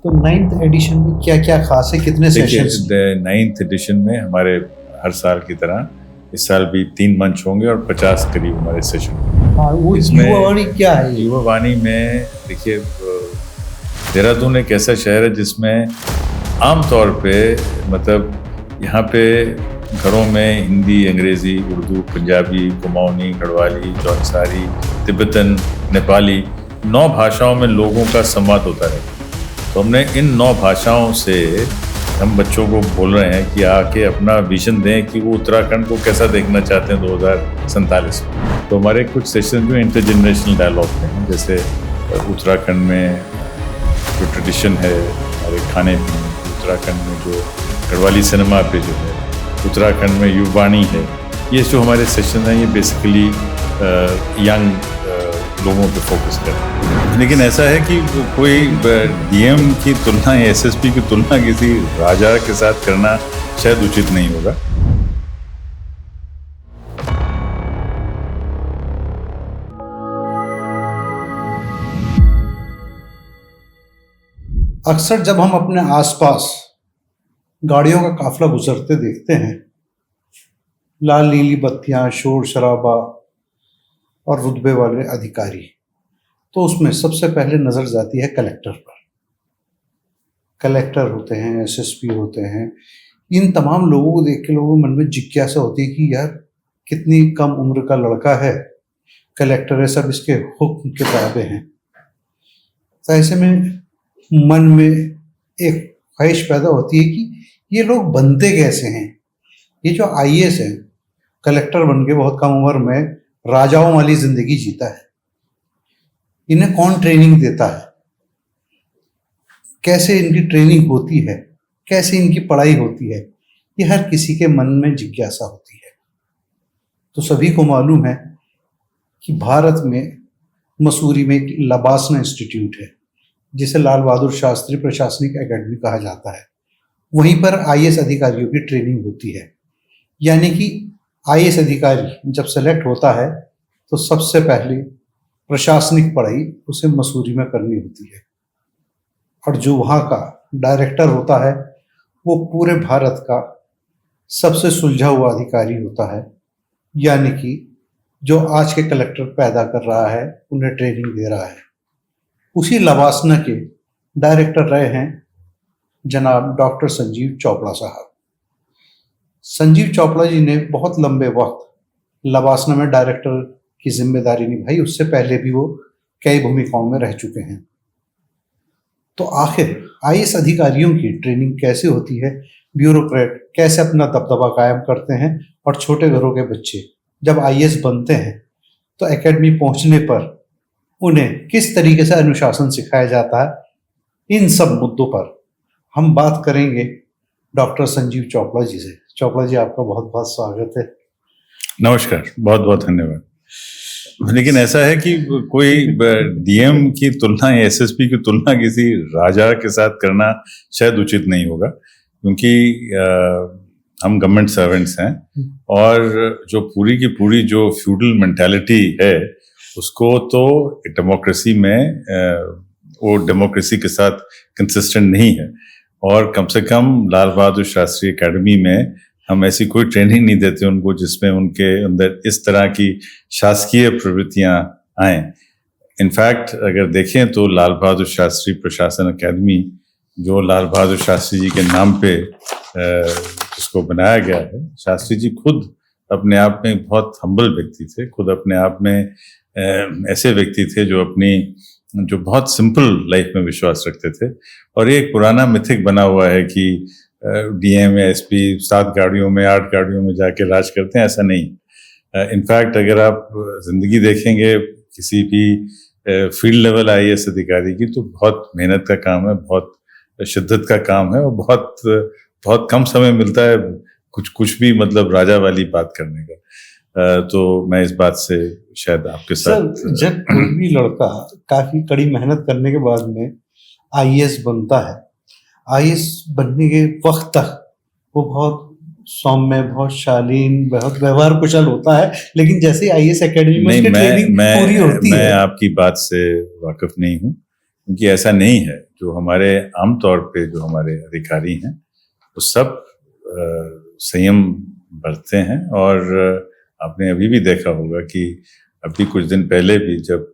तो 9th addition में क्या क्या खास है, कितने सेशंस? 9th एडिशन में हमारे हर साल की तरह इस साल भी 3 मंच होंगे और 50 करीब हमारे सेशन। हाँ, वो युवावाणी क्या है? युवावाणी में देखिए, देहरादून एक ऐसा शहर है जिसमें आमतौर पे मतलब यहाँ पे घरों में हिंदी, अंग्रेज़ी, उर्दू, पंजाबी, कुमाऊनी, गढ़वाली, जौनसारी, तिब्बतन, नेपाली 9 भाषाओं में लोगों का संवाद होता है। तो हमने इन 9 भाषाओं से हम बच्चों को बोल रहे हैं कि आके अपना विजन दें कि वो उत्तराखंड को कैसा देखना चाहते हैं 2047 में। तो हमारे कुछ सेशन जो इंटरजेनरेशनल डायलॉग हैं, जैसे उत्तराखंड में जो ट्रेडिशन है हमारे खाने पीने, उत्तराखंड में जो गढ़वाली सिनेमा पे जो है, उत्तराखंड में युवावाणी है, ये जो हमारे सेशन हैं ये बेसिकली यंग लोगों पे फोकस करें। लेकिन ऐसा है कि कोई डीएम की तुलना या एसएसपी की तुलना किसी राजा के साथ करना शायद उचित नहीं होगा। अक्सर जब हम अपने आसपास गाड़ियों का काफिला गुजरते देखते हैं, लाल नीली बत्तियां, शोर शराबा और रुतबे वाले अधिकारी, तो उसमें सबसे पहले नजर जाती है कलेक्टर पर। कलेक्टर होते हैं, एसएसपी होते हैं, इन तमाम लोगों को देख के लोगों के मन में जिज्ञासा होती है कि यार कितनी कम उम्र का लड़का है, कलेक्टर है, सब इसके हुक्म के ताबे हैं। तो ऐसे में मन में एक ख्वाहिश पैदा होती है कि ये लोग बनते कैसे हैं। ये जो आईएएस है, कलेक्टर बन के बहुत कम उम्र में राजाओं वाली जिंदगी जीता है, इन्हें कौन ट्रेनिंग देता है, कैसे इनकी ट्रेनिंग होती है, कैसे इनकी पढ़ाई होती है, ये हर किसी के मन में जिज्ञासा होती है। तो सभी को मालूम है कि भारत में मसूरी में एक लबासना इंस्टीट्यूट है जिसे लाल बहादुर शास्त्री प्रशासनिक एकेडमी कहा जाता है। वहीं पर आईएएस अधिकारियों की ट्रेनिंग होती है। यानी कि आईएएस अधिकारी जब सेलेक्ट होता है तो सबसे पहले प्रशासनिक पढ़ाई उसे मसूरी में करनी होती है, और जो वहाँ का डायरेक्टर होता है वो पूरे भारत का सबसे सुलझा हुआ अधिकारी होता है। यानी कि जो आज के कलेक्टर पैदा कर रहा है, उन्हें ट्रेनिंग दे रहा है। उसी लबासना के डायरेक्टर रहे हैं जनाब डॉक्टर संजीव चोपड़ा साहब। संजीव चोपड़ा जी ने बहुत लंबे वक्त लबासना में डायरेक्टर की जिम्मेदारी निभाई। उससे पहले भी वो कई भूमिकाओं में रह चुके हैं। तो आखिर आईएएस अधिकारियों की ट्रेनिंग कैसे होती है, ब्यूरोक्रेट कैसे अपना दबदबा कायम करते हैं, और छोटे घरों के बच्चे जब आईएएस बनते हैं तो एकेडमी पहुंचने पर उन्हें किस तरीके से अनुशासन सिखाया जाता है, इन सब मुद्दों पर हम बात करेंगे डॉक्टर संजीव चोपड़ा जी से। चोपड़ा जी, आपका बहुत बहुत स्वागत है। नमस्कार, बहुत बहुत धन्यवाद। लेकिन ऐसा है कि कोई डीएम की तुलना या एसएसपी की तुलना किसी राजा के साथ करना शायद उचित नहीं होगा, क्योंकि हम गवर्नमेंट सर्वेंट्स हैं, और जो पूरी की पूरी जो फ्यूडल मेंटालिटी है उसको तो डेमोक्रेसी में वो डेमोक्रेसी के साथ कंसिस्टेंट नहीं है। और कम से कम लाल बहादुर शास्त्री एकेडमी में हम ऐसी कोई ट्रेनिंग नहीं देते उनको जिसमें उनके अंदर इस तरह की शासकीय प्रवृत्तियां आए। इनफैक्ट अगर देखें तो लाल बहादुर शास्त्री प्रशासन एकेडमी, जो लाल बहादुर शास्त्री जी के नाम पे जिसको बनाया गया है, शास्त्री जी खुद अपने आप में बहुत हम्बल व्यक्ति थे, खुद अपने आप में ऐसे व्यक्ति थे जो बहुत सिंपल लाइफ में विश्वास रखते थे। और एक पुराना मिथिक बना हुआ है कि डीएम या एसपी 7 गाड़ियों में 8 गाड़ियों में जाके राज करते हैं, ऐसा नहीं। इनफैक्ट अगर आप जिंदगी देखेंगे किसी भी फील्ड लेवल आईएएस अधिकारी की, तो बहुत मेहनत का काम है, बहुत शिद्दत का काम है, और बहुत बहुत कम समय मिलता है कुछ भी मतलब राजा वाली बात करने का। तो मैं इस बात से शायद आपके साथ सर, जब कोई भी लड़का काफी कड़ी मेहनत करने के बाद में आईएएस बनता है, आईएएस बनने के वक्त तक वो बहुत सौम्य, बहुत शालीन, बहुत व्यवहार कुशल होता है, लेकिन जैसे आईएएस एकेडमी में उसकी ट्रेनिंग पूरी होती है। मैं आपकी बात से वाकिफ नहीं हूँ, क्योंकि ऐसा नहीं है। जो हमारे आमतौर पे जो हमारे अधिकारी हैं वो सब संयम बरतते हैं। और आपने अभी भी देखा होगा कि अभी कुछ दिन पहले भी जब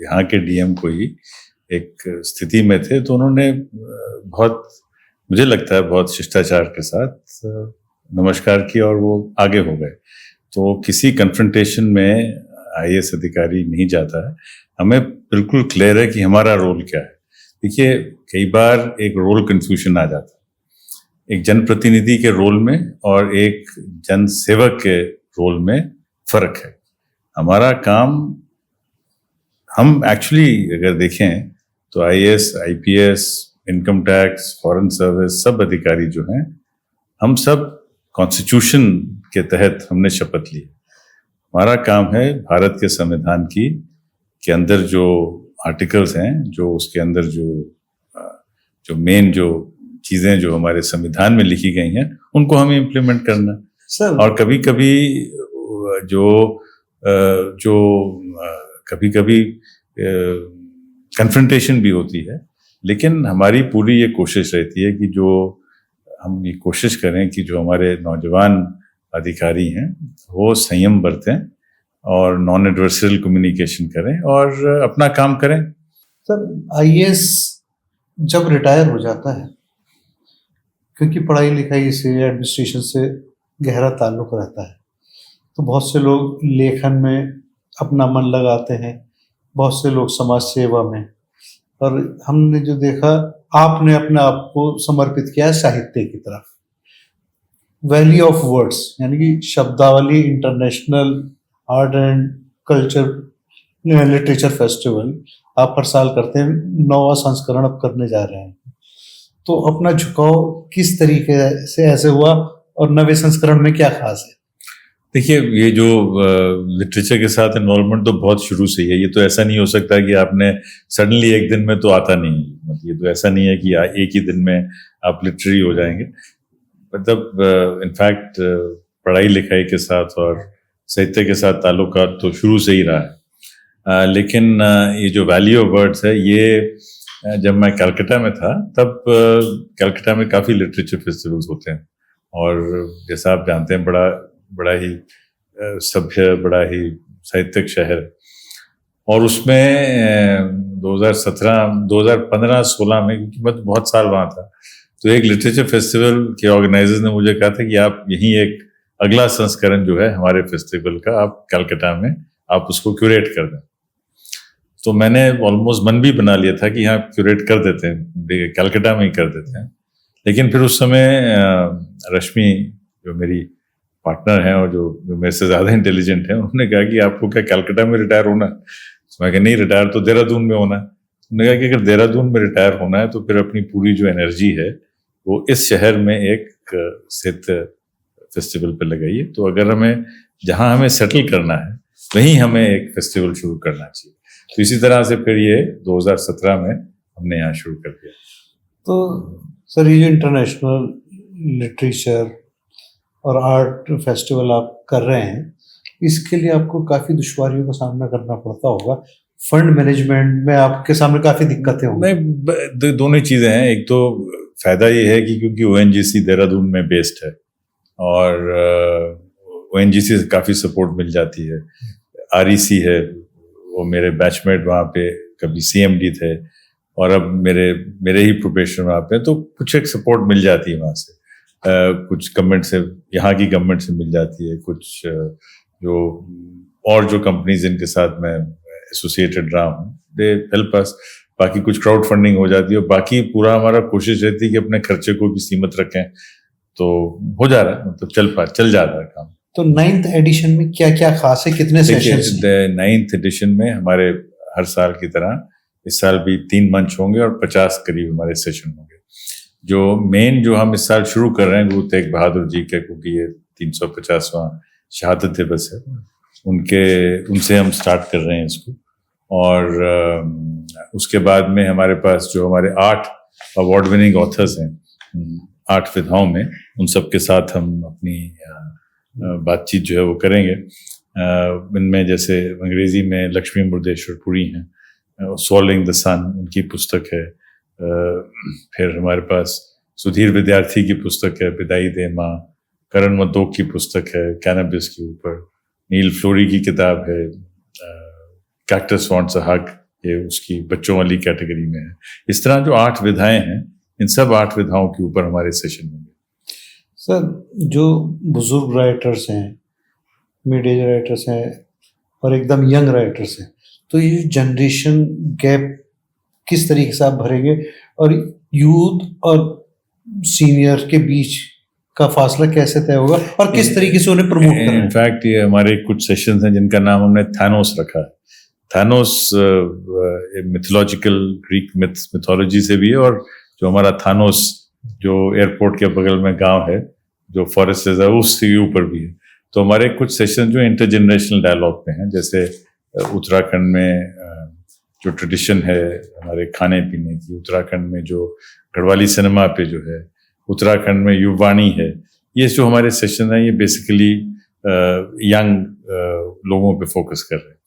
यहाँ के डीएम को ही एक स्थिति में थे तो उन्होंने बहुत, मुझे लगता है बहुत शिष्टाचार के साथ नमस्कार किया और वो आगे हो गए। तो किसी कन्फ्रंटेशन में आईएएस अधिकारी नहीं जाता है। हमें बिल्कुल क्लियर है कि हमारा रोल क्या है। देखिए, कई बार एक रोल कन्फ्यूजन आ जाता है, एक जनप्रतिनिधि के रोल में और एक जन सेवक के रोल में फर्क है। हमारा काम, हम एक्चुअली अगर देखें तो IAS, IPS, income tax, foreign service, सब अधिकारी जो हैं, हम सब कॉन्स्टिट्यूशन के तहत हमने शपथ ली। हमारा काम है भारत के संविधान की के अंदर जो आर्टिकल्स हैं, जो उसके अंदर जो मेन जो चीज़ें जो हमारे संविधान में लिखी गई हैं उनको हमें इम्प्लीमेंट करना सर। और कभी कभी कभी कभी कन्फ्रंटेशन भी होती है, लेकिन हमारी पूरी ये कोशिश रहती है कि जो हम ये कोशिश करें कि जो हमारे नौजवान अधिकारी हैं वो संयम बरतें और नॉन एडवर्सरियल कम्युनिकेशन करें और अपना काम करें। सर, आईएएस जब रिटायर हो जाता है, क्योंकि पढ़ाई लिखाई से, एडमिनिस्ट्रेशन से गहरा ताल्लुक रहता है, तो बहुत से लोग लेखन में अपना मन लगाते हैं, बहुत से लोग समाज सेवा में, और हमने जो देखा, आपने अपने आप को समर्पित किया है साहित्य की तरफ। वैली ऑफ वर्ड्स यानी कि शब्दावली international art and culture literature festival आप हर साल करते हैं, 9वां संस्करण अब करने जा रहे हैं। तो अपना झुकाव किस तरीके से ऐसे हुआ और नवे संस्करण में क्या खास है? देखिए, ये जो लिटरेचर के साथ इन्वॉल्वमेंट तो बहुत शुरू से ही है। ये तो ऐसा नहीं हो सकता कि आपने सडनली एक दिन में तो आता नहीं, मतलब ये तो ऐसा नहीं है कि एक ही दिन में आप लिटरेरी हो जाएंगे। मतलब इनफैक्ट पढ़ाई लिखाई के साथ और साहित्य के साथ ताल्लुकात तो शुरू से ही रहा है। लेकिन ये जो वैली ऑफ वर्ड्स है, ये जब मैं कलकत्ता में था तब कलकत्ता में काफ़ी लिटरेचर फेस्टिवल्स होते हैं, और जैसा आप जानते हैं बड़ा ही सभ्य, बड़ा ही साहित्यिक शहर। और उसमें 2015-16 में, क्योंकि मैं तो बहुत साल वहाँ था, तो एक लिटरेचर फेस्टिवल के ऑर्गेनाइजर्स ने मुझे कहा था कि आप यहीं एक अगला संस्करण जो है हमारे फेस्टिवल का, आप कलकत्ता में आप उसको क्यूरेट कर दें। तो मैंने ऑलमोस्ट मन भी बना लिया था कि हाँ, क्यूरेट कर देते हैं, कलकत्ता में ही कर देते हैं। लेकिन फिर उस समय रश्मि जो मेरी पार्टनर हैं और जो मेरे से ज़्यादा इंटेलिजेंट हैं, उन्होंने कहा कि आपको क्या कलकत्ता में रिटायर होना है? तो मैं कहा नहीं, रिटायर तो देहरादून में होना है। उन्होंने कहा कि अगर देहरादून में रिटायर होना है तो फिर अपनी पूरी जो एनर्जी है वो इस शहर में एक साहित्य फेस्टिवल पे लगाइए। तो अगर हमें जहाँ हमें सेटल करना है वहीं हमें एक फेस्टिवल शुरू करना चाहिए। तो इसी तरह से फिर ये 2017 में हमने यहाँ शुरू कर दिया। तो सर, ये जो इंटरनेशनल लिटरेचर और आर्ट फेस्टिवल आप कर रहे हैं, इसके लिए आपको काफ़ी दुश्वारियों का सामना करना पड़ता होगा। फंड मैनेजमेंट में आपके सामने काफ़ी दिक्कतें होंगी। नहीं, दोनों चीज़ें हैं। एक तो फ़ायदा ये है कि क्योंकि ओएनजीसी देहरादून में बेस्ड है और ओएनजीसी से काफ़ी सपोर्ट मिल जाती है। आरईसी है, वो मेरे बैचमेट वहाँ पे कभी सीएमडी थे और अब मेरे ही प्रोफेशनल वहाँ पे, तो कुछ एक सपोर्ट मिल जाती है वहाँ से। कुछ गवर्नमेंट से, यहाँ की गवर्नमेंट से मिल जाती है, कुछ जो कंपनीज जिनके साथ मैं एसोसिएटेड रहा हूँ, दे हेल्प अस। बाकी कुछ क्राउड फंडिंग हो जाती है, और बाकी पूरा हमारा कोशिश रहती है कि अपने खर्चे को भी सीमित रखें। तो हो जा रहा है, मतलब चल जा रहा है काम। तो 9th एडिशन में क्या क्या खास है, कितने सेशंस? 9th एडिशन में हमारे हर साल की तरह इस साल भी 3 मंच होंगे और 50 करीब हमारे सेशन होंगे। जो मेन जो हम इस साल शुरू कर रहे हैं गुरु तेग बहादुर जी के, क्योंकि ये 350वां शहादत दिवस है, उनसे हम स्टार्ट कर रहे हैं इसको। और उसके बाद में हमारे पास जो हमारे 8 अवार्ड विनिंग ऑथर्स हैं 8 विधाओं में, उन सब के साथ हम अपनी बातचीत जो है वो करेंगे। इनमें जैसे अंग्रेजी में लक्ष्मी मुर्देश्वर पुरी हैं, स्वॉलिंग द सन उनकी पुस्तक है। फिर हमारे पास सुधीर विद्यार्थी की पुस्तक है बिदाई दे माँ, करण मतोक की पुस्तक है कैनबिस के ऊपर, नील फ्लोरी की किताब है कैक्टस वॉन्ट्स अ हग, ये उसकी बच्चों वाली कैटेगरी में है। इस तरह जो 8 विधाएं हैं, इन सब 8 विधाओं के ऊपर हमारे सेशन होंगे। सर, जो बुजुर्ग राइटर्स हैं, मिड एज राइटर्स हैं और एकदम यंग राइटर्स हैं, तो ये जनरेशन गैप किस तरीके से आप भरेंगे और यूथ और सीनियर के बीच का फासला कैसे तय होगा और किस तरीके से उन्हें प्रमोट करना है? इनफैक्ट ये हमारे कुछ सेशंस हैं जिनका नाम हमने थानोस रखा है। थानोस मिथोलॉजिकल ग्रीक मिथोलॉजी से भी है, और जो हमारा थानोस जो एयरपोर्ट के बगल में गांव है जो फॉरेस्ट है उसके ऊपर भी है। तो हमारे कुछ सेशन जो इंटरजेनरेशनल डायलॉग में हैं, जैसे उत्तराखंड में जो ट्रेडिशन है हमारे खाने पीने की, उत्तराखंड में जो गढ़वाली सिनेमा पे जो है, उत्तराखंड में युवाणी है, ये जो हमारे सेशन है ये बेसिकली यंग लोगों पे फोकस कर रहे हैं।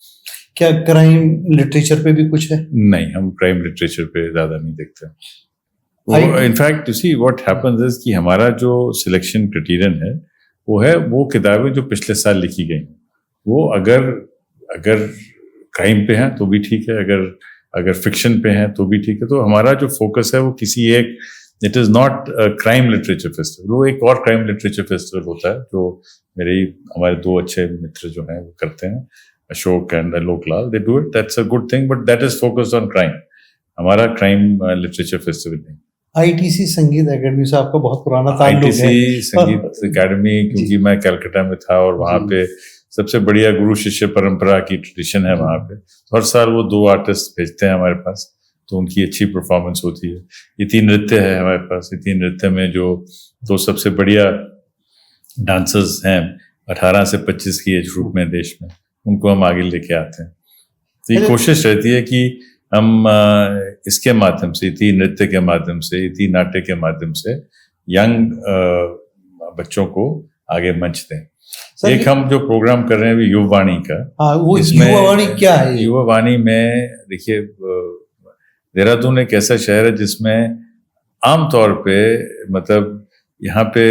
क्या क्राइम लिटरेचर पे भी कुछ है? नहीं, हम क्राइम लिटरेचर पे ज्यादा नहीं देखते। In fact you see what happens is कि हमारा जो सिलेक्शन क्राइटेरियन है वो किताबें जो पिछले साल लिखी गई, वो अगर क्राइम पे हैं तो भी ठीक है, अगर फिक्शन पे हैं तो भी ठीक है। तो हमारा जो फोकस है वो किसी एक, it is not crime literature festival, वो एक और क्राइम लिटरेचर फेस्टिवल होता है जो हमारे 2 अच्छे मित्र जो हैं वो करते हैं, Ashok and Alok Lal, they do it, that's a good thing, but that is focused on crime. हमारा क्राइम लिटरेचर फेस्टिवल नहीं। आईटीसी संगीत एकेडमी से आपका बहुत पुराना ताल्लुक है। आईटीसी संगीत एकेडमी, क्योंकि मैं कलकत्ता में था और वहाँ पे सबसे बढ़िया गुरु शिष्य परंपरा की ट्रेडिशन है वहाँ पे। हर साल वो 2 आर्टिस्ट भेजते हैं हमारे पास, तो उनकी अच्छी परफॉर्मेंस होती है। ये 3 नृत्य है हमारे पास, ये 3 नृत्य में जो 2 सबसे बढ़िया डांसर्स हैं 18 से 25 की एज ग्रुप में देश में, उनको हम आगे लेके आते हैं। तो ये कोशिश रहती है कि हम इसके माध्यम से, इति नृत्य के माध्यम से, इति नाट्य के माध्यम से यंग बच्चों को आगे मंच दें। एक हम जो प्रोग्राम कर रहे हैं अभी युवावाणी का, वो युवावाणी क्या है? युवावाणी में देखिए, देहरादून एक ऐसा शहर है जिसमें आमतौर पे मतलब यहाँ पे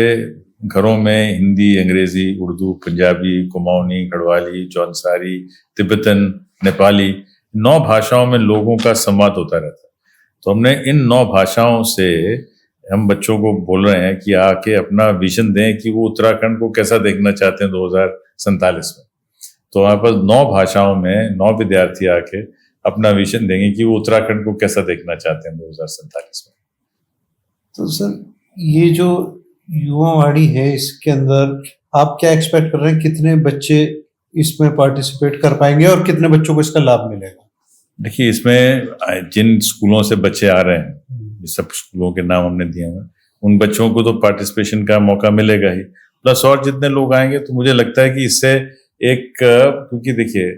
घरों में हिंदी, अंग्रेजी, उर्दू, पंजाबी, कुमाऊनी, गढ़वाली, जौनसारी, तिब्बतन, नेपाली, 9 भाषाओं में लोगों का संवाद होता रहता है। तो हमने इन 9 भाषाओं से हम बच्चों को बोल रहे हैं कि आके अपना विजन दें कि वो उत्तराखंड को कैसा देखना चाहते हैं 2047 में। तो हमारे पास 9 भाषाओं में 9 विद्यार्थी आके अपना विजन देंगे कि वो उत्तराखंड को कैसा देखना चाहते हैं 2047 में। तो सर, ये जो युवावाणी है, इसके अंदर आप क्या एक्सपेक्ट कर रहे हैं? कितने बच्चे इसमें पार्टिसिपेट कर पाएंगे और कितने बच्चों को इसका लाभ मिलेगा? देखिए, इसमें जिन स्कूलों से बच्चे आ रहे हैं, सब स्कूलों के नाम हमने दिए हैं, उन बच्चों को तो पार्टिसिपेशन का मौका मिलेगा ही, प्लस और जितने लोग आएंगे। तो मुझे लगता है कि इससे एक, क्योंकि देखिए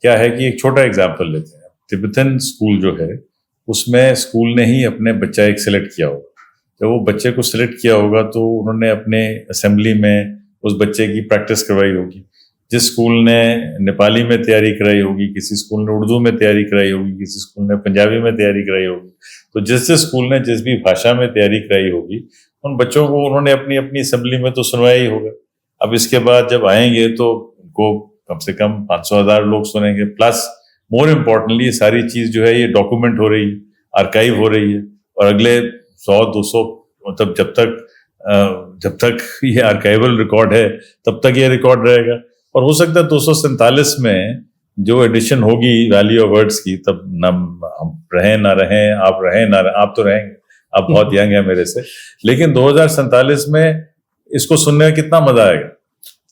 क्या है कि एक छोटा एग्जाम्पल लेते हैं, तिब्बतन स्कूल जो है उसमें स्कूल ने ही अपने बच्चा एक सिलेक्ट किया होगा। जब वो बच्चे को सिलेक्ट किया होगा तो उन्होंने अपने असेंबली में उस बच्चे की प्रैक्टिस करवाई होगी। जिस स्कूल ने नेपाली में तैयारी कराई होगी, किसी स्कूल ने उर्दू में तैयारी कराई होगी, किसी स्कूल ने पंजाबी में तैयारी कराई होगी। तो जिस स्कूल ने जिस भी भाषा में तैयारी कराई होगी, उन बच्चों को उन्होंने अपनी अपनी असेंबली में तो सुनवाया ही होगा। अब इसके बाद जब आएंगे तो उनको कम से कम 500,000 लोग सुनेंगे, प्लस मोर इम्पोर्टेंटली ये सारी चीज जो है ये डॉक्यूमेंट हो रही है, आर्काइव हो रही है, और अगले 100-200 मतलब जब तक ये आर्काइवल रिकॉर्ड है तब तक ये रिकॉर्ड रहेगा। और हो सकता है 247 में जो एडिशन होगी वैल्यू ऑफ वर्ड्स की, तब न हम रहें ना रहें, आप रहें ना रहें, आप तो रहेंगे, आप बहुत यंग है मेरे से, लेकिन 2047 में इसको सुनने में कितना मजा आएगा।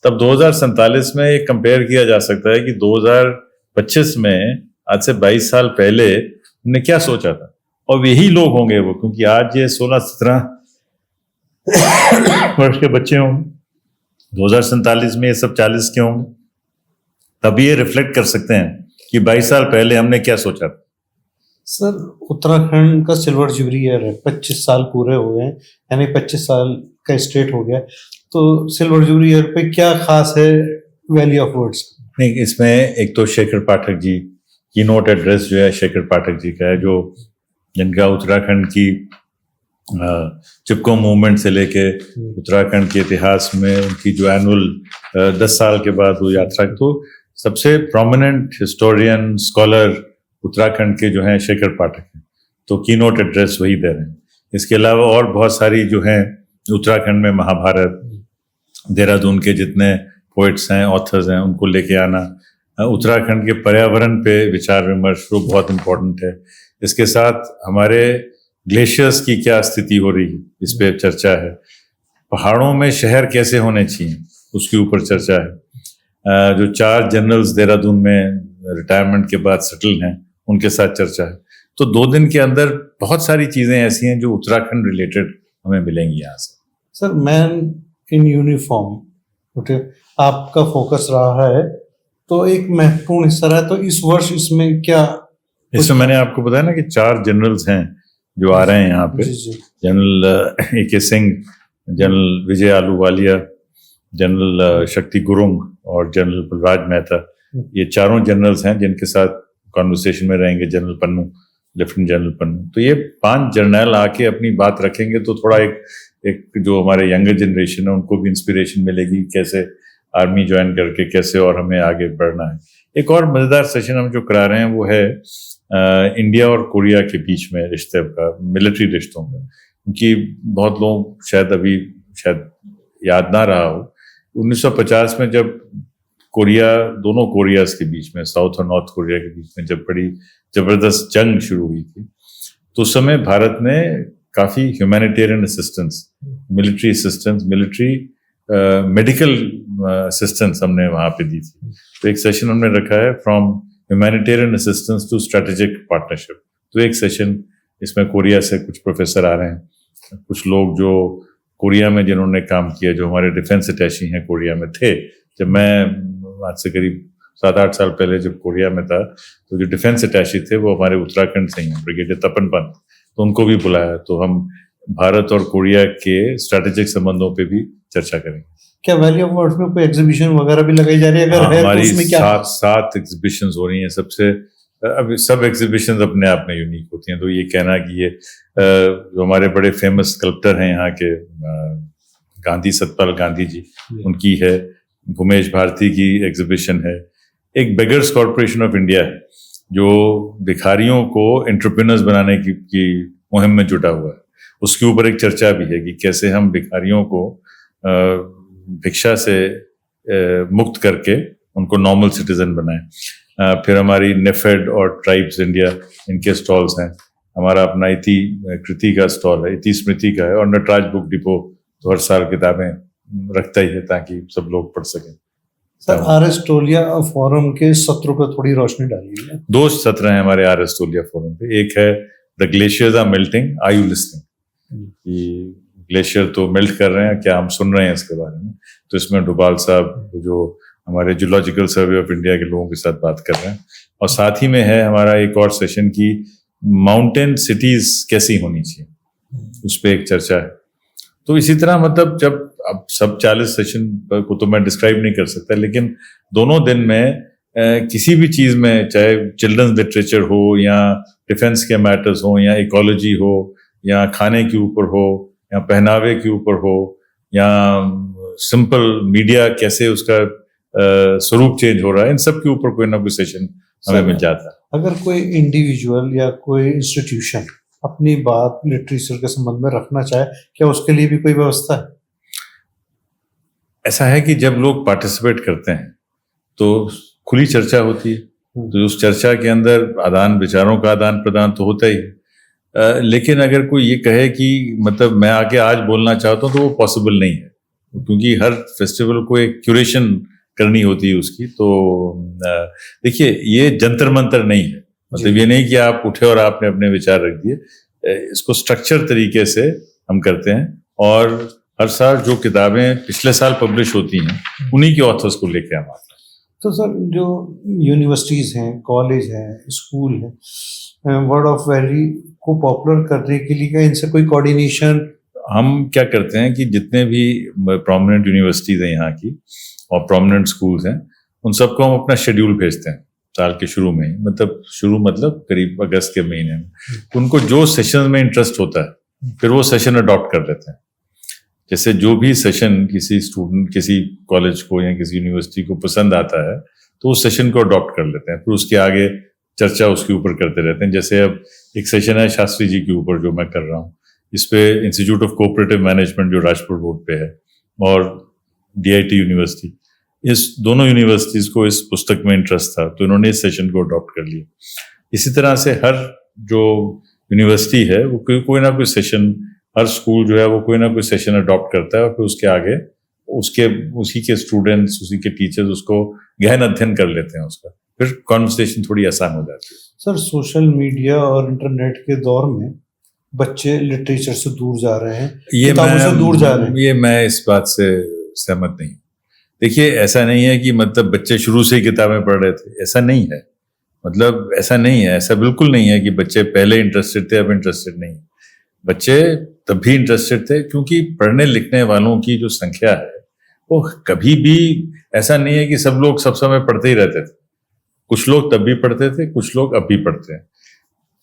तब 2047 में एक कंपेयर किया जा सकता है कि 2025 में, आज से 22 साल पहले हमने क्या सोचा था, और यही लोग होंगे वो, क्योंकि आज ये 16-17 वर्ष के बच्चे होंगे, 2047 में ये सब 40 के होंगे। तभी ये रिफ्लेक्ट कर सकते हैं कि 22 साल पहले हमने क्या सोचा था। सर, उत्तराखंड का सिल्वर जुबली ईयर है, 25 साल पूरे हो गए, यानी 25 साल का स्टेट हो गया। तो सिल्वर जुबली ईयर पे क्या खास है वैल्यू ऑफ वर्ड्स? नहीं, इसमें एक तो शेखर पाठक जी की नोट एड्रेस जो है शेखर पाठक जी का है, जो जिनका उत्तराखंड की चिपको मूवमेंट से लेके उत्तराखंड के इतिहास में उनकी जो एनुअल 10 साल के बाद वो यात्रा, तो सबसे प्रोमिनेंट हिस्टोरियन स्कॉलर उत्तराखंड के जो हैं शेखर पाठक हैं, तो कीनोट एड्रेस वही दे रहे हैं। इसके अलावा और बहुत सारी जो हैं उत्तराखंड में महाभारत, देहरादून के जितने पोइट्स हैं, ऑथर्स हैं, उनको लेके आना, उत्तराखंड के पर्यावरण पे विचार विमर्श वो बहुत इम्पोर्टेंट है। इसके साथ हमारे ग्लेशियर्स की क्या स्थिति हो रही है इस पे चर्चा है, पहाड़ों में शहर कैसे होने चाहिए उसके ऊपर चर्चा है, जो 4 जनरल्स देहरादून में रिटायरमेंट के बाद सेटल हैं उनके साथ चर्चा है। तो 2 दिन के अंदर बहुत सारी चीज़ें ऐसी हैं जो उत्तराखंड रिलेटेड हमें मिलेंगी यहाँ से। सर, मैन इन यूनिफॉर्म आपका फोकस रहा है, तो एक महत्वपूर्ण हिस्सा रहा है, तो इस वर्ष इसमें क्या? इसमें मैंने आपको बताया ना कि 4 जनरल्स हैं जो आ रहे हैं यहाँ पे। जनरल AK सिंह, जनरल विजय आलूवालिया, जनरल शक्ति गुरुंग और जनरल बलराज मेहता, ये 4 जनरल्स हैं जिनके साथ कॉन्वर्सेशन में रहेंगे general Pannu, lieutenant general Pannu. तो ये 5 जर्नल आके अपनी बात रखेंगे, तो थोड़ा एक जो हमारे यंगर जनरेशन है उनको भी इंस्पिरेशन मिलेगी कैसे आर्मी ज्वाइन करके कैसे और हमें आगे बढ़ना है। एक और मज़ेदार सेशन हम जो करा रहे हैं वो है इंडिया और कोरिया के बीच में रिश्ते का, मिलिट्री रिश्तों का, क्योंकि बहुत लोग शायद याद ना रहा हो, 1950 में जब दोनों कोरियाज के बीच में, साउथ और नॉर्थ कोरिया के बीच में जब बड़ी जबरदस्त जंग शुरू हुई थी, तो उस समय भारत ने काफ़ी humanitarian assistance, military assistance, medical assistance हमने वहाँ पे दी थी। तो एक सेशन हमने रखा है from humanitarian assistance to strategic partnership. तो एक सेशन इसमें कोरिया से कुछ प्रोफेसर आ रहे हैं, कुछ लोग जो कोरिया में जिन्होंने काम किया, जो हमारे डिफेंस अटैची हैं कोरिया में थे। जब मैं आज से करीब 7-8 साल पहले जब कोरिया में था, तो जो डिफेंस अटैची थे वो हमारे उत्तराखंड से ही हैं, ब्रिगेडियर तपन पंत, तो उनको भी बुलाया। तो हम भारत और कोरिया के स्ट्रैटेजिक संबंधों पे भी चर्चा करेंगे। क्या वैली ऑफ वर्ड्स में कोई एग्जीबिशन वगैरह भी लगाई जा रही है? अगर है तो उसमें क्या? 7 एग्जीबिशंस हो रही हैं। अभी सब एग्जीबिशंस अपने आप में यूनिक होती हैं, तो ये कहना कि ये जो हमारे बड़े फेमस स्कल्प्टर हैं यहाँ के, गांधी, सतपाल गांधी जी, उनकी है, भूमेश भारती की एग्जीबिशन है, एक बेगर्स कॉर्पोरेशन ऑफ इंडिया है जो भिखारियों को एंटरप्रेन्योर्स बनाने की मुहिम में जुटा हुआ है। उसके ऊपर एक चर्चा भी है कि कैसे हम भिखारियों को भिक्षा से मुक्त करके उनको नॉर्मल सिटीजन बनाएं। फिर हमारी नेफेड और ट्राइब्स इंडिया, इनके स्टॉल्स हैं। हमारा अपना इति कृति का स्टॉल है, इति स्मृति का है, और नटराज बुक डिपो तो हर साल किताबें रखता ही है ताकि सब लोग पढ़ सकें। सर, RS टोलिया फोरम के सत्रों पर थोड़ी रोशनी डाली है। 2 सत्र हैं हमारे RS टोलिया फोरम पे। एक है the glaciers are melting, are you listening? Glacier तो मेल्ट कर रहे हैं, क्या हम सुन रहे हैं इसके बारे में? तो इसमें डुबाल साहब जो हमारे जियोलॉजिकल सर्वे ऑफ इंडिया के लोगों के साथ बात कर रहे हैं, और साथ ही में है हमारा एक और सेशन की माउंटेन सिटीज कैसी होनी चाहिए, उस पर एक चर्चा है। तो इसी तरह मतलब जब अब सब 40 सेशन को तो मैं डिस्क्राइब नहीं कर सकता, लेकिन दोनों दिन में किसी भी चीज़ में, चाहे चिल्ड्रंस लिटरेचर हो या डिफेंस के मैटर्स हो या इकोलॉजी हो या खाने के ऊपर हो या पहनावे के ऊपर हो या सिंपल मीडिया कैसे उसका स्वरूप चेंज हो रहा है, इन सब के ऊपर कोई ना कोई सेशन हमें मिल जाता है। अगर कोई इंडिविजुअल या कोई इंस्टीट्यूशन अपनी बात लिटरेचर के संबंध में रखना चाहे, क्या उसके लिए भी कोई व्यवस्था है? ऐसा है कि जब लोग पार्टिसिपेट करते हैं तो खुली चर्चा होती है, तो उस चर्चा के अंदर विचारों का आदान प्रदान तो होता ही है। लेकिन अगर कोई ये कहे कि मतलब मैं आके आज बोलना चाहता हूँ, तो वो पॉसिबल नहीं है, क्योंकि हर फेस्टिवल को एक क्यूरेशन करनी होती है उसकी। तो देखिए, ये जंतर मंतर नहीं है, मतलब ये नहीं कि आप उठे और आपने अपने विचार रख दिए। इसको स्ट्रक्चर तरीके से हम करते हैं, और हर साल जो किताबें पिछले साल पब्लिश होती हैं उन्हीं के ऑथर्स को लेके हम आते हैं। तो सर, जो यूनिवर्सिटीज हैं, कॉलेज हैं, स्कूल हैं, वर्ड ऑफ वैली को पॉपुलर करने के लिए क्या इनसे कोई कोऑर्डिनेशन? हम क्या करते हैं कि जितने भी प्रोमिनेंट यूनिवर्सिटीज हैं यहाँ की और प्रोमिनेंट स्कूल्स हैं, उन सबको हम अपना शेड्यूल भेजते हैं साल के शुरू में, मतलब करीब अगस्त के महीने में, उनको जो सेशन में इंटरेस्ट होता है फिर वो सेशन अडॉप्ट कर लेते हैं। जैसे जो भी सेशन किसी स्टूडेंट, किसी कॉलेज को या किसी यूनिवर्सिटी को पसंद आता है तो उस सेशन को अडॉप्ट कर लेते हैं, फिर उसके आगे चर्चा उसके ऊपर करते रहते हैं। जैसे अब एक सेशन है शास्त्री जी के ऊपर जो मैं कर रहा हूँ, इस पे इंस्टीट्यूट ऑफ कोऑपरेटिव मैनेजमेंट जो राजपुर रोड पे है और डीआईटी यूनिवर्सिटी, इस दोनों यूनिवर्सिटीज को इस पुस्तक में इंटरेस्ट था तो इन्होंने इस सेशन को अडॉप्ट कर लिया। इसी तरह से हर जो यूनिवर्सिटी है वो कोई ना कोई सेशन, हर स्कूल जो है वो कोई ना कोई सेशन अडॉप्ट करता है और फिर उसके आगे उसी के स्टूडेंट्स, उसी के टीचर्स उसको गहन अध्ययन कर लेते हैं उसका, फिर कॉन्वर्सेशन थोड़ी आसान हो जाती है। सर, सोशल मीडिया और इंटरनेट के दौर में बच्चे लिटरेचर से दूर जा रहे हैं, किताबों से दूर जा रहे हैं। ये मैं इस बात से सहमत नहीं हूँ। देखिए, ऐसा नहीं है कि मतलब बच्चे शुरू से ही किताबें पढ़ रहे थे, ऐसा नहीं है। मतलब ऐसा नहीं है, ऐसा बिल्कुल नहीं है कि बच्चे पहले इंटरेस्टेड थे अब इंटरेस्टेड नहीं। बच्चे तब भी इंटरेस्टेड थे क्योंकि पढ़ने लिखने वालों की जो संख्या है वो कभी भी ऐसा नहीं है कि सब लोग सब समय पढ़ते ही रहते थे। कुछ लोग तब भी पढ़ते थे, कुछ लोग अब भी पढ़ते हैं।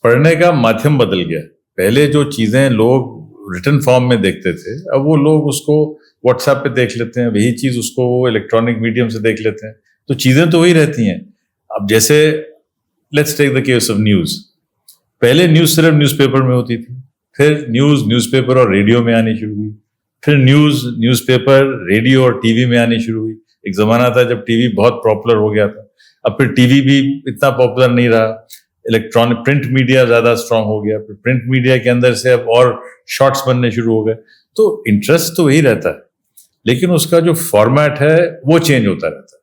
पढ़ने का माध्यम बदल गया। पहले जो चीजें लोग रिटन फॉर्म में देखते थे, अब वो लोग उसको व्हाट्सएप पे देख लेते हैं, वही चीज उसको वो इलेक्ट्रॉनिक मीडियम से देख लेते हैं, तो चीजें तो वही रहती हैं। अब जैसे let's take the case of news. पहले न्यूज सिर्फ न्यूज़पेपर में होती थी, फिर न्यूज़पेपर और रेडियो में आनी शुरू हुई, फिर न्यूज़पेपर रेडियो और टीवी में आनी शुरू हुई। एक जमाना था जब टीवी बहुत पॉपुलर हो गया था, अब फिर टीवी भी इतना पॉपुलर नहीं रहा, इलेक्ट्रॉनिक प्रिंट मीडिया ज्यादा स्ट्रांग हो गया, फिर प्रिंट मीडिया के अंदर से अब और शॉर्ट्स बनने शुरू हो गए। तो इंटरेस्ट तो वही रहता है, लेकिन उसका जो फॉर्मेट है वो चेंज होता रहता है।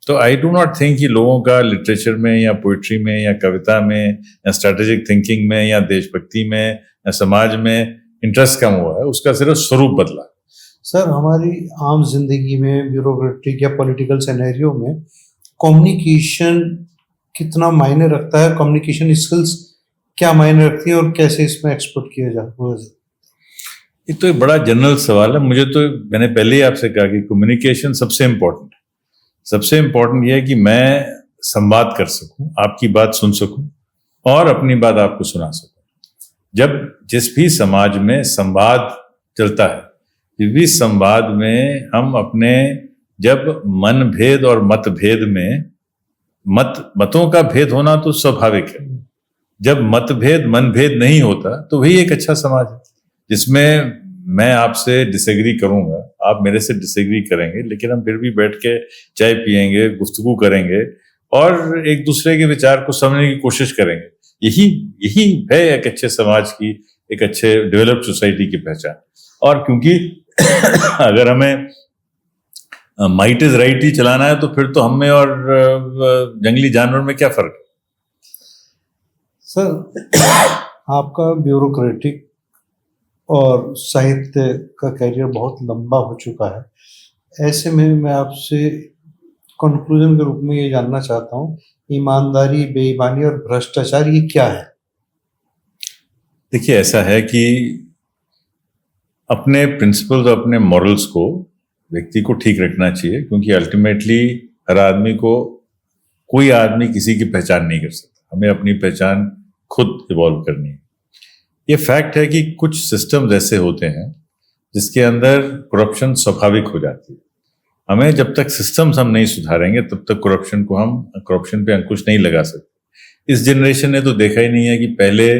तो आई डू नॉट थिंक कि लोगों का लिटरेचर में या पोइट्री में या कविता में या स्ट्रेटेजिक थिंकिंग में या देशभक्ति में या समाज में इंटरेस्ट कम हुआ है, उसका सिर्फ स्वरूप बदला। सर, हमारी आम जिंदगी में ब्यूरोक्रेटिक या पॉलिटिकल सिनेरियो में कम्युनिकेशन कितना मायने रखता है? कम्युनिकेशन स्किल्स क्या मायने रखती है और कैसे इसमें एक्सपर्ट किया जाता है? ये तो एक बड़ा जनरल सवाल है। मैंने पहले ही आपसे कहा कि कम्युनिकेशन सबसे इम्पोर्टेंट है। सबसे इम्पोर्टेंट यह है कि मैं संवाद कर सकूं, आपकी बात सुन सकूं और अपनी बात आपको सुना सकूं। जिस भी समाज में संवाद चलता है, जिस भी संवाद में हम अपने, जब मनभेद और मतभेद में, मतों का भेद होना तो स्वाभाविक है, जब मतभेद मनभेद नहीं होता तो वही एक अच्छा समाज है, जिसमें मैं आपसे डिसएग्री करूंगा, आप मेरे से डिसएग्री करेंगे, लेकिन हम फिर भी बैठ के चाय पियेंगे, गुफ्तगू करेंगे और एक दूसरे के विचार को समझने की कोशिश करेंगे। यही है एक अच्छे समाज की, एक अच्छे डेवलप्ड सोसाइटी की पहचान। और क्योंकि अगर हमें माइट इज राइट ही चलाना है तो फिर तो हमें और जंगली जानवर में क्या फर्क है? सर, आपका ब्यूरोक्रेटिक और साहित्य का करियर बहुत लंबा हो चुका है। ऐसे में मैं आपसे कंक्लूजन के रूप में ये जानना चाहता हूँ, ईमानदारी, बेईमानी और भ्रष्टाचार ये क्या है? देखिए, ऐसा है कि अपने प्रिंसिपल्स और अपने मॉरल्स को व्यक्ति को ठीक रखना चाहिए, क्योंकि अल्टीमेटली हर आदमी को, कोई आदमी किसी की पहचान नहीं कर सकता। हमें अपनी पहचान खुद इवॉल्व करनी है। ये फैक्ट है कि कुछ सिस्टम्स ऐसे होते हैं जिसके अंदर करप्शन स्वाभाविक हो जाती है। हमें जब तक सिस्टम्स हम नहीं सुधारेंगे तब तक करप्शन पे अंकुश नहीं लगा सकते। इस जनरेशन ने तो देखा ही नहीं है कि पहले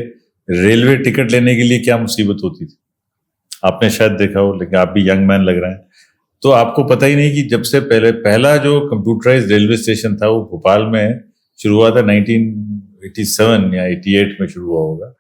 रेलवे टिकट लेने के लिए क्या मुसीबत होती थी। आपने शायद देखा हो, लेकिन आप भी यंग मैन लग रहे हैं, तो आपको पता ही नहीं कि जब से पहला जो कंप्यूटराइज्ड रेलवे स्टेशन था वो भोपाल में शुरू हुआ था, 1987 या 88 में शुरू हुआ होगा।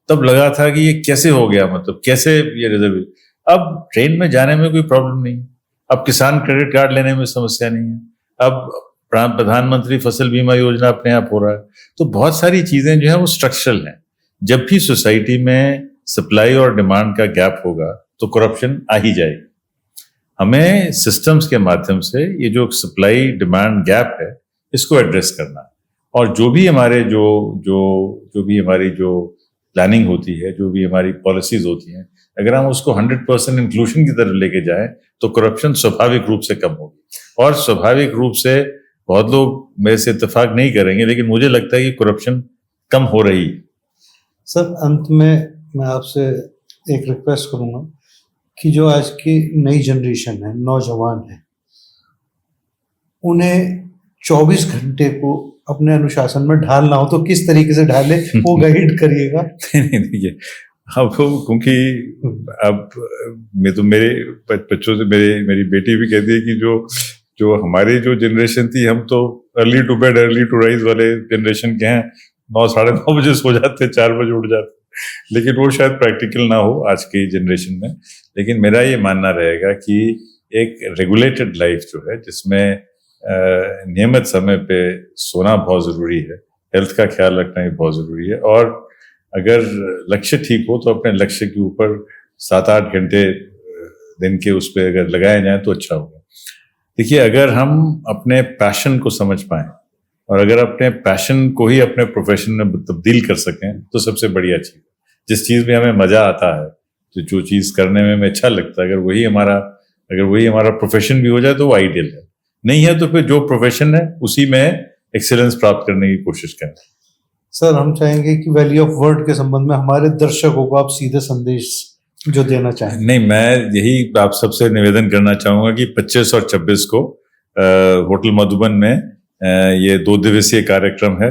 तब लगा था कि ये कैसे हो गया, मतलब कैसे ये रिजर्व। अब ट्रेन में जाने में कोई प्रॉब्लम नहीं, अब किसान क्रेडिट कार्ड लेने में समस्या नहीं है, अब प्रधानमंत्री फसल बीमा योजना अपने आप हो रहा है। तो बहुत सारी चीजें जो है वो स्ट्रक्चरल हैं। जब भी सोसाइटी में सप्लाई और डिमांड का गैप होगा तो करप्शन आ ही जाएगी। हमें सिस्टम्स के माध्यम से ये जो सप्लाई डिमांड गैप है इसको एड्रेस करना है। और जो भी हमारी जो प्लानिंग होती है, जो भी हमारी पॉलिसीज होती हैं, अगर हम उसको 100% इंक्लूजन की तरफ लेके जाएं तो करप्शन स्वाभाविक रूप से कम होगी। और स्वाभाविक रूप से बहुत लोग मेरे से इत्तेफाक नहीं करेंगे, लेकिन मुझे लगता है कि करप्शन कम हो रही है। सर, अंत में मैं आपसे एक रिक्वेस्ट करूंगा कि जो आज की नई जनरेशन है, नौजवान है, उन्हें 24 घंटे को अपने अनुशासन में ढालना हो तो किस तरीके से ढाले, वो गाइड करिएगा। नहीं देखिए, अब क्योंकि अब मैं तो मेरे बच्चों से मेरी बेटी भी कहती है कि जो हमारी जो जनरेशन थी, हम तो early to bed early to rise वाले जनरेशन के हैं। 9 साढ़े 9 बजे सो जाते, 4 बजे उठ जाते, लेकिन वो शायद प्रैक्टिकल ना हो आज की जनरेशन में। लेकिन मेरा ये मानना रहेगा कि एक रेगुलेटेड लाइफ जो है, जिसमें नियमित समय पे सोना बहुत ज़रूरी है, हेल्थ का ख्याल रखना भी बहुत ज़रूरी है, और अगर लक्ष्य ठीक हो तो अपने लक्ष्य के ऊपर 7-8 घंटे दिन के उस पर अगर लगाए जाएं तो अच्छा होगा। देखिए, अगर हम अपने पैशन को समझ पाएं और अगर अपने पैशन को ही अपने प्रोफेशन में तब्दील कर सकें तो सबसे बढ़िया चीज़। जिस चीज़ में हमें मज़ा आता है, तो जो चीज़ करने में हमें अच्छा लगता है, अगर वही हमारा प्रोफेशन भी हो जाए तो वो आइडियल है। नहीं है तो फिर जो प्रोफेशन है उसी में एक्सीलेंस प्राप्त करने की कोशिश करें। सर, हम चाहेंगे कि वैल्यू ऑफ वर्ड के संबंध में हमारे दर्शकों को आप सीधे संदेश जो देना चाहें। नहीं, मैं यही आप सबसे निवेदन करना चाहूँगा कि 25 और 26 को होटल मधुबन में ये 2 दिवसीय कार्यक्रम है,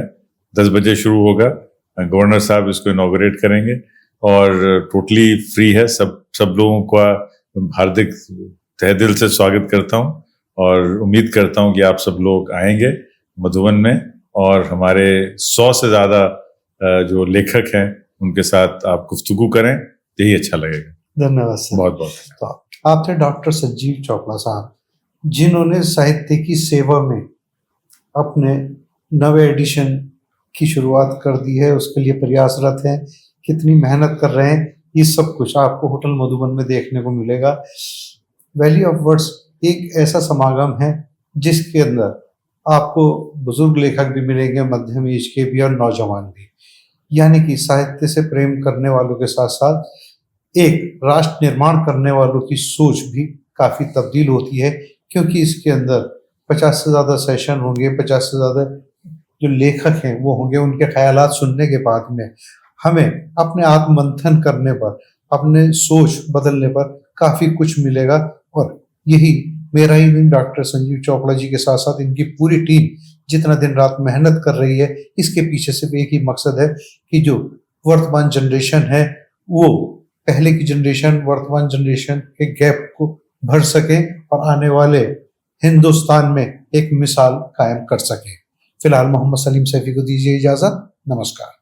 10 बजे शुरू होगा। गवर्नर साहब इसको इनॉग्रेट करेंगे और टोटली फ्री है। सब लोगों का हार्दिक तहे दिल से स्वागत करता हूँ और उम्मीद करता हूँ कि आप सब लोग आएंगे मधुबन में और हमारे 100 से ज़्यादा जो लेखक हैं उनके साथ आप गुफ्तगू करें, यही अच्छा लगेगा। धन्यवाद सर। बहुत बहुत। तो आप थे डॉक्टर संजीव चोपड़ा साहब, जिन्होंने साहित्य की सेवा में अपने नवे एडिशन की शुरुआत कर दी है, उसके लिए प्रयासरत हैं, कितनी मेहनत कर रहे हैं, ये सब कुछ आपको होटल मधुबन में देखने को मिलेगा। वैल्यू ऑफ वर्ड्स एक ऐसा समागम है जिसके अंदर आपको बुजुर्ग लेखक भी मिलेंगे, मध्यम एज के भी और नौजवान भी, यानी कि साहित्य से प्रेम करने वालों के साथ साथ एक राष्ट्र निर्माण करने वालों की सोच भी काफ़ी तब्दील होती है, क्योंकि इसके अंदर 50 से ज़्यादा सेशन होंगे, 50 से ज़्यादा जो लेखक हैं वो होंगे। उनके ख्यालात सुनने के बाद में हमें अपने आत्ममंथन करने पर, अपने सोच बदलने पर काफ़ी कुछ मिलेगा। और यही मेरा ही दिन डॉक्टर संजीव चोपड़ा जी के साथ साथ इनकी पूरी टीम जितना दिन रात मेहनत कर रही है, इसके पीछे सिर्फ एक ही मकसद है कि जो वर्तमान जनरेशन है वो पहले की जनरेशन वर्तमान जनरेशन के गैप को भर सके और आने वाले हिंदुस्तान में एक मिसाल कायम कर सके। फिलहाल मोहम्मद सलीम सैफी को दीजिए इजाज़त। नमस्कार।